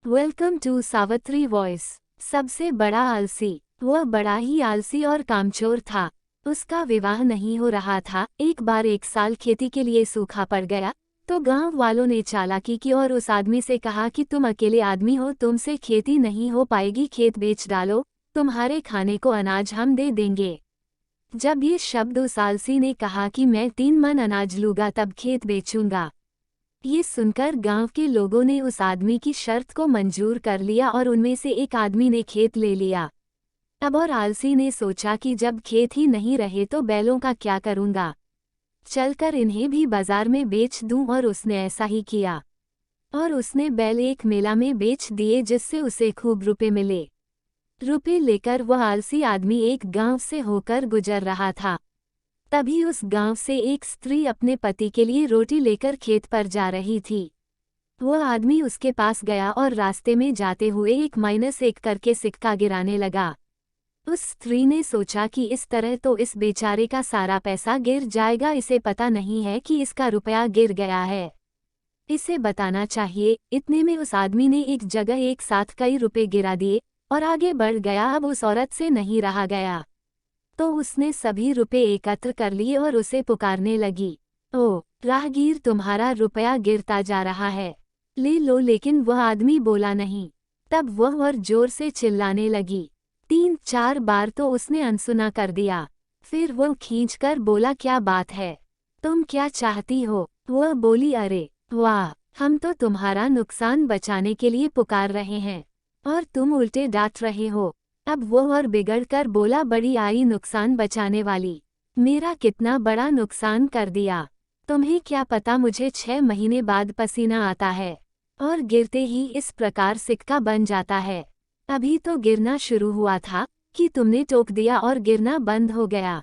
Welcome to Savitri voice. सबसे बड़ा आलसी। वह बड़ा ही आलसी और कामचोर था। उसका विवाह नहीं हो रहा था। एक बार 1 साल खेती के लिए सूखा पड़ गया तो गांव वालों ने चालाकी की और उस आदमी से कहा कि तुम अकेले आदमी हो, तुमसे खेती नहीं हो पाएगी, खेत बेच डालो, तुम्हारे खाने को अनाज हम दे देंगे। जब ये शब्द उस आलसी ने कहा कि मैं 3 मन अनाज लूंगा तब खेत बेचूंगा, ये सुनकर गांव के लोगों ने उस आदमी की शर्त को मंजूर कर लिया और उनमें से एक आदमी ने खेत ले लिया। अब और आलसी ने सोचा कि जब खेत ही नहीं रहे तो बैलों का क्या करूंगा, चलकर इन्हें भी बाजार में बेच दूं। और उसने ऐसा ही किया और उसने बैल एक मेला में बेच दिए जिससे उसे खूब रुपए मिले। रुपए लेकर वह आलसी आदमी एक गांव से होकर गुजर रहा था। तभी उस गांव से एक स्त्री अपने पति के लिए रोटी लेकर खेत पर जा रही थी। वह आदमी उसके पास गया और रास्ते में जाते हुए 1-1 करके सिक्का गिराने लगा। उस स्त्री ने सोचा कि इस तरह तो इस बेचारे का सारा पैसा गिर जाएगा, इसे पता नहीं है कि इसका रुपया गिर गया है, इसे बताना चाहिए। इतने में उस आदमी ने एक जगह एक साथ कई रुपए गिरा दिए और आगे बढ़ गया। अब उस औरत से नहीं रहा गया तो उसने सभी रुपए एकत्र कर लिए और उसे पुकारने लगी, ओ राहगीर, तुम्हारा रुपया गिरता जा रहा है, ले लो। लेकिन वह आदमी बोला नहीं। तब वह और जोर से चिल्लाने लगी। 3-4 बार तो उसने अनसुना कर दिया। फिर वह खींचकर बोला, क्या बात है, तुम क्या चाहती हो? वह बोली, अरे वाह, हम तो तुम्हारा नुकसान बचाने के लिए पुकार रहे हैं और तुम उल्टे डांट रहे हो। अब वो और बिगड़ कर बोला, बड़ी आई नुकसान बचाने वाली, मेरा कितना बड़ा नुकसान कर दिया। तुम्हें क्या पता मुझे 6 महीने बाद पसीना आता है और गिरते ही इस प्रकार सिक्का बन जाता है। अभी तो गिरना शुरू हुआ था कि तुमने टोक दिया और गिरना बंद हो गया।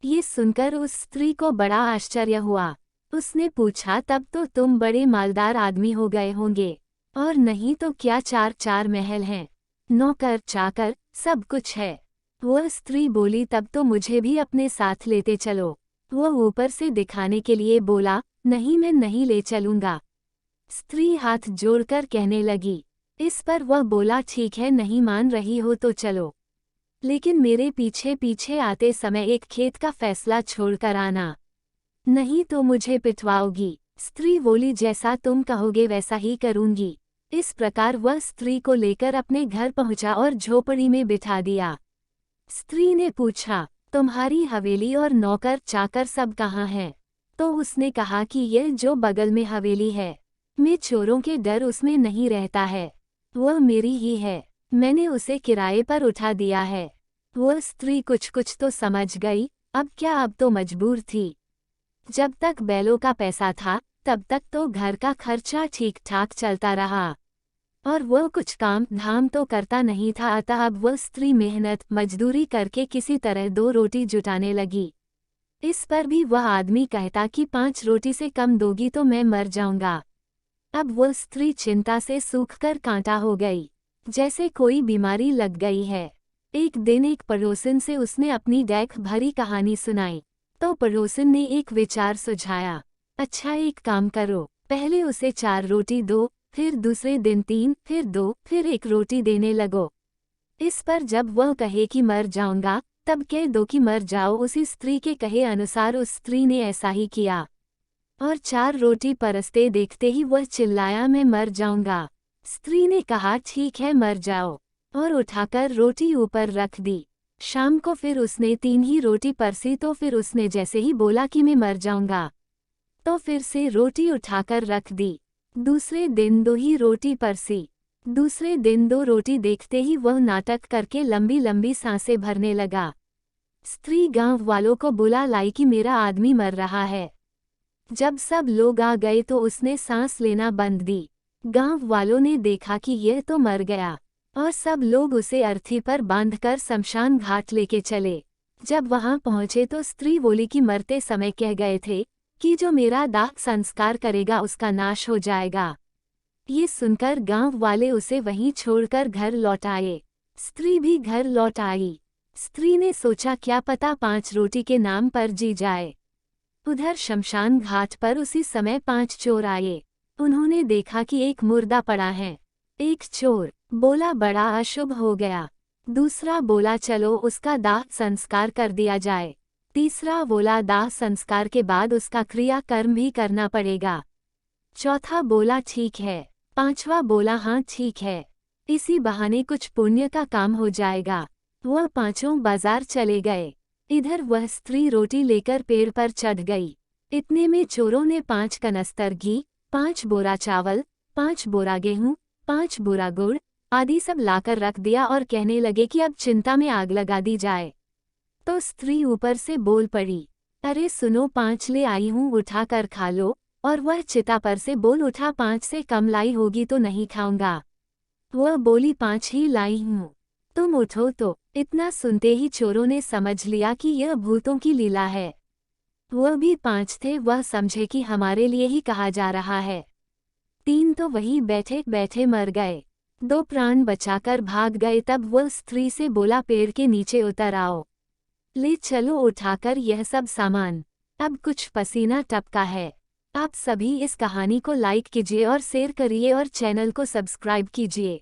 ये सुनकर उस स्त्री को बड़ा आश्चर्य हुआ। उसने पूछा, तब तो तुम बड़े मालदार आदमी हो गए होंगे, और नहीं तो क्या 4-4 महल हैं, नौकर चाकर सब कुछ है। वह स्त्री बोली, तब तो मुझे भी अपने साथ लेते चलो। वह ऊपर से दिखाने के लिए बोला, नहीं, मैं नहीं ले चलूंगा। स्त्री हाथ जोड़कर कहने लगी। इस पर वह बोला, ठीक है, नहीं मान रही हो तो चलो, लेकिन मेरे पीछे पीछे आते समय एक खेत का फैसला छोड़कर आना, नहीं तो मुझे पिटवाओगी। स्त्री बोली, जैसा तुम कहोगे वैसा ही करूंगी। इस प्रकार वह स्त्री को लेकर अपने घर पहुंचा और झोपड़ी में बिठा दिया। स्त्री ने पूछा, तुम्हारी हवेली और नौकर चाकर सब कहाँ हैं? तो उसने कहा कि यह जो बगल में हवेली है, मैं चोरों के डर उसमें नहीं रहता है, वह मेरी ही है, मैंने उसे किराए पर उठा दिया है। वह स्त्री कुछ कुछ तो समझ गई। अब क्या, अब तो मजबूर थी। जब तक बैलों का पैसा था तब तक तो घर का खर्चा ठीक ठाक चलता रहा और वह कुछ काम धाम तो करता नहीं था। अतः अब वह स्त्री मेहनत मजदूरी करके किसी तरह 2 रोटी जुटाने लगी। इस पर भी वह आदमी कहता कि 5 रोटी से कम दोगी तो मैं मर जाऊंगा। अब वह स्त्री चिंता से सूखकर कांटा हो गई, जैसे कोई बीमारी लग गई है। एक दिन एक पड़ोसन से उसने अपनी डैक भरी कहानी सुनाई तो पड़ोसन ने एक विचार सुझाया, अच्छा एक काम करो, पहले उसे 4 रोटी दो, फिर दूसरे दिन 3, फिर 2, फिर 1 रोटी देने लगो। इस पर जब वह कहे कि मर जाऊंगा तब कह दो कि मर जाओ। उसी स्त्री के कहे अनुसार उस स्त्री ने ऐसा ही किया और 4 रोटी परसते देखते ही वह चिल्लाया, मैं मर जाऊंगा। स्त्री ने कहा, ठीक है, मर जाओ, और उठाकर रोटी ऊपर रख दी। शाम को फिर उसने 3 ही रोटी परसी तो फिर उसने जैसे ही बोला कि मैं मर जाऊंगा तो फिर से रोटी उठाकर रख दी। दूसरे दिन 2 ही रोटी परसी। दूसरे दिन 2 रोटी देखते ही वह नाटक करके लंबी लंबी सांसें भरने लगा। स्त्री गांव वालों को बुला लाई कि मेरा आदमी मर रहा है। जब सब लोग आ गए तो उसने सांस लेना बंद दी। गांव वालों ने देखा कि यह तो मर गया और सब लोग उसे अर्थी पर बांधकर शमशान घाट लेके चले। जब वहां पहुंचे तो स्त्री बोली कि मरते समय कह गए थे कि जो मेरा दाह संस्कार करेगा उसका नाश हो जाएगा। ये सुनकर गांव वाले उसे वहीं छोड़कर घर लौट आए। स्त्री भी घर लौट आई। स्त्री ने सोचा, क्या पता 5 रोटी के नाम पर जी जाए। उधर शमशान घाट पर उसी समय 5 चोर आए। उन्होंने देखा कि एक मुर्दा पड़ा है एक चोर बोला बड़ा अशुभ हो गया। दूसरा बोला चलो उसका दाह संस्कार कर दिया जाए। तीसरा बोला दाह संस्कार के बाद उसका क्रियाकर्म भी करना पड़ेगा। चौथा बोला ठीक है। पांचवा बोला हाँ ठीक है, इसी बहाने कुछ पुण्य का काम हो जाएगा। वह पांचों बाजार चले गए। इधर वह स्त्री रोटी लेकर पेड़ पर चढ़ गई। इतने में चोरों ने 5 कनस्तर घी, 5 बोरा चावल, 5 बोरा गेहूं, 5 बोरा गुड़ आदि सब लाकर रख दिया और कहने लगे कि अब चिंता में आग लगा दी जाए। तो स्त्री ऊपर से बोल पड़ी, अरे सुनो 5 ले आई हूँ, उठा कर खा लो। और वह चिता पर से बोल उठा, 5 से कम लाई होगी तो नहीं खाऊंगा। वह बोली 5 ही लाई हूँ, तुम उठो। तो इतना सुनते ही चोरों ने समझ लिया कि यह भूतों की लीला है। वह भी 5 थे, वह समझे कि हमारे लिए ही कहा जा रहा है। 3 तो वहीं बैठे बैठे मर गए। 2 प्राण बचाकर भाग गए। तब वह स्त्री से बोला पेड़ के नीचे उतर आओ, ले चलो उठाकर यह सब सामान। अब कुछ पसीना टपका है। आप सभी इस कहानी को लाइक कीजिए और शेयर करिए और चैनल को सब्सक्राइब कीजिए।